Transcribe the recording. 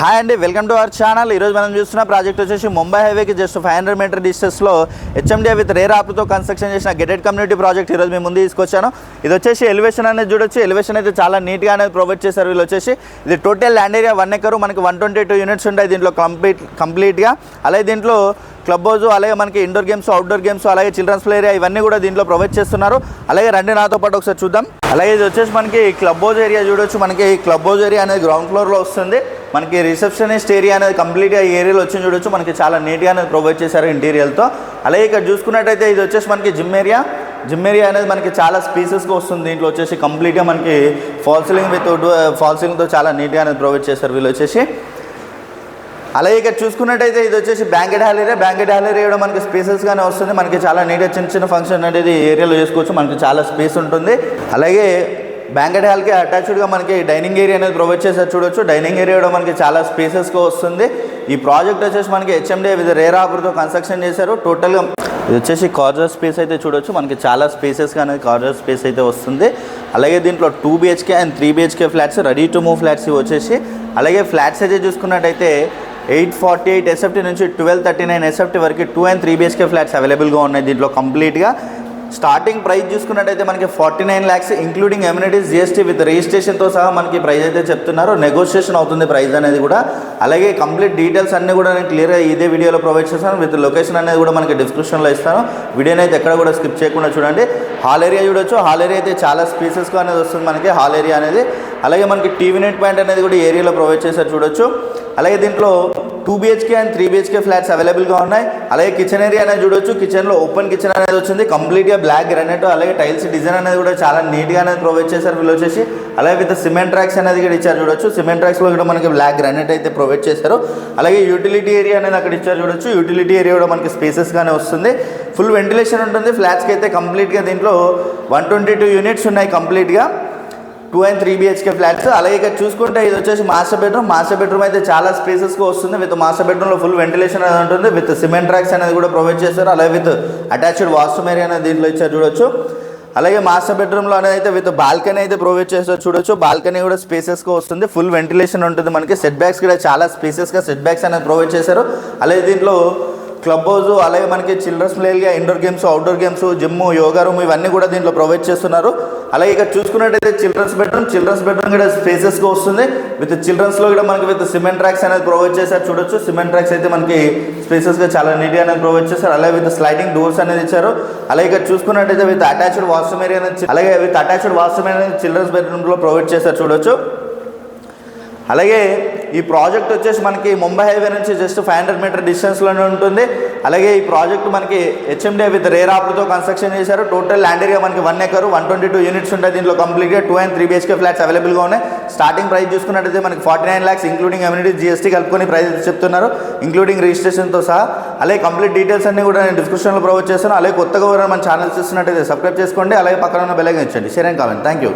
Hi అండి, welcome to our channel. ఈరోజు మనం చూస్తున్న ప్రాజెక్ట్ వచ్చేసి ముంబై హైవేకి జస్ట్ 500 మీటర్ డిస్టెన్స్లో హెచ్ఎండిఏ విత్ రేర్ ఆప్తో కన్స్ట్రక్షన్ చేసిన గెటెడ్ కమ్యూనిటీ ప్రాజెక్ట్ ఈరోజు మేము ముందు తీసుకొచ్చాను. ఇది వచ్చేసి ఎలివేషన్ అనేది చూడొచ్చు. ఎలివేషన్ అయితే చాలా నీట్గా అనేది ప్రొవైడ్ చేశారు వీళ్ళు వచ్చేసి. ఇది టోటల్ ల్యాండ్ ఏరియా 1 ఎకర్, మనకి 122 యూనిట్స్ ఉంటాయి దీంట్లో కంప్లీట్గా. అలాగే దీంట్లో క్లబ్ హౌస్, అలాగే మనకి ఇండోర్ గేమ్స్, అవుట్డోర్ గేమ్స్, అలాగే చిల్డ్రన్స్ ప్లే ఏరియా ఇవన్నీ కూడా దీంట్లో ప్రొవైడ్ చేస్తున్నారు. అలాగే రండి నాతో పాటు ఒకసారి చూద్దాం. అలాగే ఇది వచ్చేసి మనకి క్లబ్ హౌస్ ఏరియా చూడొచ్చు. మనకి క్లబ్ హౌస్ ఏరియా అనేది గ్రౌండ్ ఫ్లోర్లో వస్తుంది. మనకి రిసెప్షనిస్ట్ ఏరియా అనేది కంప్లీట్గా ఈ ఏరియాలో వచ్చి చూడొచ్చు. మనకి చాలా నీట్గా అనేది ప్రొవైడ్ చేశారు ఇంటీరియర్తో. అలాగే ఇక్కడ చూసుకున్నట్టయితే ఇది వచ్చేసి మనకి జిమ్ ఏరియా అనేది మనకి చాలా స్పేసెస్గా వస్తుంది. దీంట్లో వచ్చేసి కంప్లీట్గా మనకి ఫాల్ సీలింగ్తో చాలా నీట్గా అనేది ప్రొవైడ్ చేశారు వీళ్ళు వచ్చేసి. అలాగే ఇక్కడ చూసుకున్నట్టయితే ఇది వచ్చేసి బ్యాంకెట్ హాల్ ఏరియా కూడా మనకి స్పేసెస్గానే వస్తుంది. మనకి చాలా నీట్గా చిన్న ఫంక్షన్ అనేది ఏరియాలో చేసుకోవచ్చు. మనకి చాలా స్పేస్ ఉంటుంది. అలాగే బ్యాంకెట్ హాల్కి అటాచ్డ్గా మనకి డైనింగ్ ఏరియా అనేది ప్రొవైడ్ చేసారు చూడొచ్చు. డైనింగ్ ఏరియా కూడా మనకి చాలా స్పేసెస్గా వస్తుంది. ఈ ప్రాజెక్ట్ వచ్చేసి మనకి హెచ్ఎండిఏ విత్ రేర్ ఆఫర్తో కన్స్ట్రక్షన్ చేశారు. టోటల్గా ఇది వచ్చేసి కార్నర్ స్పేస్ అయితే చూడొచ్చు. మనకి చాలా స్పేసెస్గా అనేది కార్నర్ స్పేస్ అయితే వస్తుంది. అలాగే దీంట్లో 2 BHK and 3 BHK flats, ready to move flats వచ్చేసి. అలాగే ఫ్లాట్స్ అయితే చూసుకున్నట్టయితే 848 SFT నుంచి 1239 SFT వరకు 2 and 3 BHK ఫ్లాట్స్ అవైలబుల్గా ఉన్నాయి దీంట్లో కంప్లీట్గా. స్టార్టింగ్ ప్రైస్ చూసుకున్నట్టయితే మనకి 49 lakhs including amenities, GST with రిజిస్ట్రేషన్తో సహా మనకి ప్రైస్ అయితే చెప్తున్నారు. నెగోషియేషన్ అవుతుంది ప్రైస్ అనేది కూడా. అలాగే కంప్లీట్ డీటెయిల్స్ అన్నీ కూడా నేను క్లియర్గా ఇదే వీడియోలో ప్రొవైడ్ చేస్తాను. విత్ లొకేషన్ అనేది కూడా మనకి డిస్క్రిప్షన్లో ఇస్తాను. వీడియోని అయితే ఎక్కడ కూడా స్కిప్ చేయకుండా చూడండి. హాల్ ఏరియా చూడొచ్చు. హాల్ ఏరియా అయితే చాలా స్పేసెస్గా అనేది వస్తుంది మనకి హాల్ ఏరియా అనేది. అలాగే మనకి టీవీ నెట్ పాయింట్ అనేది కూడా ఏరియాలో ప్రొవైడ్ చేశారు చూడొచ్చు. అలాగే దీంట్లో 2 BHK అండ్ 3 BHK ఫ్లాట్స్ అవైలబుల్గా ఉన్నాయి. అలాగే కిచెన్ ఏరియా అనేది చూడొచ్చు. కిచెన్లో ఓపెన్ కిచెన్ అనేది వచ్చింది. కంప్లీట్గా బ్లాక్ గ్రానైట్, అలాగే టైల్స్ డిజైన్ అనేది కూడా చాలా నీట్గా అనేది ప్రొవైడ్ చేశారు వీళ్ళు వచ్చేసి. అలాగే విత్ సిమెంట్ ట్రాక్స్ అనేది ఇక్కడ ఇచ్చారు చూడొచ్చు. సిమెంట్ ట్రాక్స్లో కూడా మనకి బ్లాక్ గ్రానైట్ అయితే ప్రొవైడ్ చేశారు. అలాగే యూటిలిటీ ఏరియా అనేది అక్కడ ఇచ్చారు చూడొచ్చు. యూటిలిటీ ఏరియా కూడా మనకి స్పేసెస్గానే వస్తుంది. ఫుల్ వెంటిలేషన్ ఉంటుంది ఫ్లాట్స్కి అయితే కంప్లీట్గా. దీంట్లో 122 యూనిట్స్ ఉన్నాయి కంప్లీట్గా, 2 and 3 BHK ఫ్లాట్స్. అలాగే ఇక్కడ చూసుకుంటే ఇది వచ్చేసి మాస్టర్ బెడ్రూమ్ అయితే చాలా స్పేసెస్గా వస్తుంది. విత్ మాస్టర్ బెడ్రూమ్లో ఫుల్ వెంటిలేషన్ అనేది ఉంటుంది. విత్ సిమెంట్ ట్రాక్స్ అనేది కూడా ప్రొవైడ్ చేస్తారు. అలాగే విత్ అటాచ్డ్ వాష్రూమ్ ఏరియా అనేది దీంట్లో ఇచ్చారు చూడొచ్చు. అలాగే మాస్టర్ బెడ్రూమ్లో అనేది అయితే విత్ బాల్కనీ అయితే ప్రొవైడ్ చేస్తారు చూడొచ్చు. బాల్కనీ కూడా స్పేసెస్గా వస్తుంది. ఫుల్ వెంటిలేషన్ ఉంటుంది మనకి. సెట్ బ్యాక్స్ కూడా చాలా స్పేసెస్గా సెట్ బ్యాక్స్ అనేది ప్రొవైడ్ చేశారు. అలాగే దీంట్లో క్లబ్ హౌస్, అలాగే మనకి children's play area, indoor games, outdoor games, gym, yoga room ఇవన్నీ కూడా దీంట్లో ప్రొవైడ్ చేస్తున్నారు. అలాగే ఇక్కడ చూసుకున్నట్టయితే చిల్డ్రన్స్ బెడ్రూమ్ కూడా స్పేసెస్గా వస్తుంది. విత్ చిల్డ్రన్స్లో కూడా మనకి విత్ సిమెంట్ ట్రాక్స్ అనేది ప్రొవైడ్ చేశారు చూడొచ్చు. సిమెంట్ ట్రాక్స్ అయితే మనకి స్పేసెస్గా చాలా నీట్గా అనేది ప్రొవైడ్ చేశారు. అలాగే విత్ స్లైడింగ్ డోర్స్ అనేది ఇచ్చారు. అలాగే ఇక్కడ చూసుకున్నట్టయితే విత్ అటాచ్డ్ వాష్రూమ్ ఏరియా అనేది చిల్డ్రన్స్ బెడ్రూమ్లో ప్రొవైడ్ చేశారు చూడొచ్చు. అలాగే ఈ ప్రాజెక్ట్ వచ్చేసి మనకి ముంబై హైవే నుంచి జస్ట్ 500 మీటర్ డిస్టెన్స్లోనే ఉంటుంది. అలాగే ఈ ప్రాజెక్ట్ మనకి హెచ్ఎండిఏ విత్ రేర్ ఆప్తో కన్స్ట్రక్షన్ చేశారు. టోటల్ ల్యాండ్ ఏరియా మనకి 1 ఎకర్, 122 యూనిట్స్ ఉంటాయి దీంట్లో కంప్లీట్గా. 2 and 3 BHK ఫ్లాట్స్ అవైలబుల్గా ఉన్నాయి. స్టార్టింగ్ ప్రైస్ చూసుకున్నట్టయితే మనకి 49 lakhs ఇంక్లూడింగ్ ఎమ్యూనిటీస్, GST కలుపుకొని ప్రైస్ చెప్తున్నారు, ఇంక్లూడింగ్ రిజిస్ట్రేషన్తో సహా. అలాగే కంప్లీట్ డీటెయిల్స్ అన్నీ కూడా నేను డిస్క్రిప్షన్లో ప్రొవైడ్ చేస్తాను. అలాగే కొత్తగా మన ఛానల్ చూస్తున్నట్టయితే సబ్స్క్రైబ్ చేసుకోండి. అలాగే పక్కన ఉన్న బెల్ ఐకాన్ ఇచ్చండి. Share and comment. Thank you.